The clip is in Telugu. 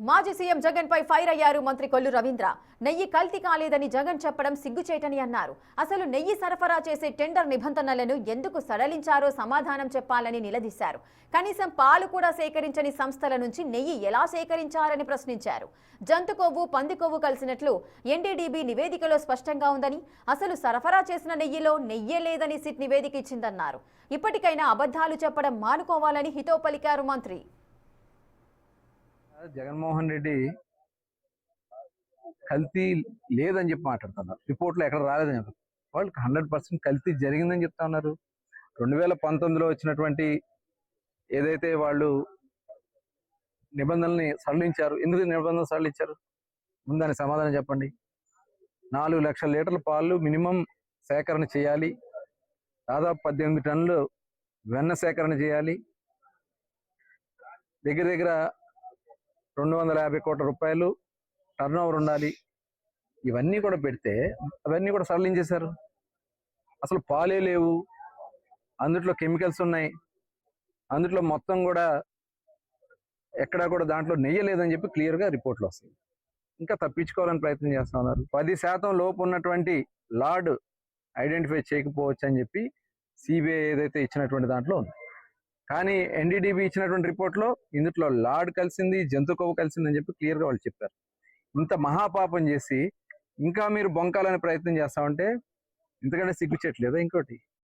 మాజీ సీఎం జగన్ పై ఫైర్ అయ్యారు మంత్రి కొల్లు రవీంద్ర. నెయ్యి కల్తీ కాలేదని జగన్ చెప్పడం సిగ్గుచేటని అన్నారు. అసలు నెయ్యి సరఫరా చేసే టెండర్ నిబంధనలను ఎందుకు సడలించారో సమాధానం చెప్పాలని నిలదీశారు. కనీసం పాలు కూడా సేకరించని సంస్థల నుంచి నెయ్యి ఎలా సేకరించారని ప్రశ్నించారు. జంతు కొవ్వు, పంది కొవ్వు కలిసినట్లు ఎన్డీడీబీ నివేదికలో స్పష్టంగా ఉందని, అసలు సరఫరా చేసిన నెయ్యిలో నెయ్యే లేదని సిట్ నివేదిక ఇచ్చిందన్నారు. ఇప్పటికైనా అబద్ధాలు చెప్పడం మానుకోవాలని హితవు పలికారు మంత్రి. జగన్మోహన్ రెడ్డి కల్తీ లేదని చెప్పి మాట్లాడుతున్నారు. రిపోర్ట్లో ఎక్కడ రాలేదని చెప్పారు. వాళ్ళకి 100% కల్తీ జరిగిందని చెప్తా ఉన్నారు. 2019లో వచ్చినటువంటి ఏదైతే వాళ్ళు నిబంధనల్ని సడలించారు, ఎందుకు నిబంధనలు సడలించారు? ముందని సమాధానం చెప్పండి. 4 లక్షల లీటర్ల పాలు మినిమం సేకరణ చేయాలి. దాదాపు 18 టన్నులు వెన్న సేకరణ చేయాలి. దగ్గర దగ్గర 250 కోట్ల రూపాయలు టర్న్ ఓవర్ ఉండాలి. ఇవన్నీ కూడా పెడితే అవన్నీ కూడా సడలించేశారు. అసలు పాలే లేవు, అందుట్లో కెమికల్స్ ఉన్నాయి, అందుట్లో మొత్తం కూడా ఎక్కడా కూడా దాంట్లో నెయ్యి లేదని చెప్పి క్లియర్గా రిపోర్ట్లు వస్తాయి. ఇంకా తప్పించుకోవాలని ప్రయత్నం చేస్తా ఉన్నారు. 10% లోపు ఉన్నటువంటి లార్డ్ ఐడెంటిఫై చేయకపోవచ్చు అని చెప్పి సిబిఐ ఏదైతే ఇచ్చినటువంటి దాంట్లో ఉంది. కానీ ఎన్డీడీబీ ఇచ్చినటువంటి రిపోర్ట్లో ఇందులో లార్డ్ కలిసింది, జంతు కొవ్వు కలిసిందని చెప్పి క్లియర్గా వాళ్ళు చెప్పారు. ఇంత మహాపాపం చేసి ఇంకా మీరు బొంకాలని ప్రయత్నం చేస్తామంటే ఇంతకంటే సిగ్గుచేయట్లేదా ఇంకోటి?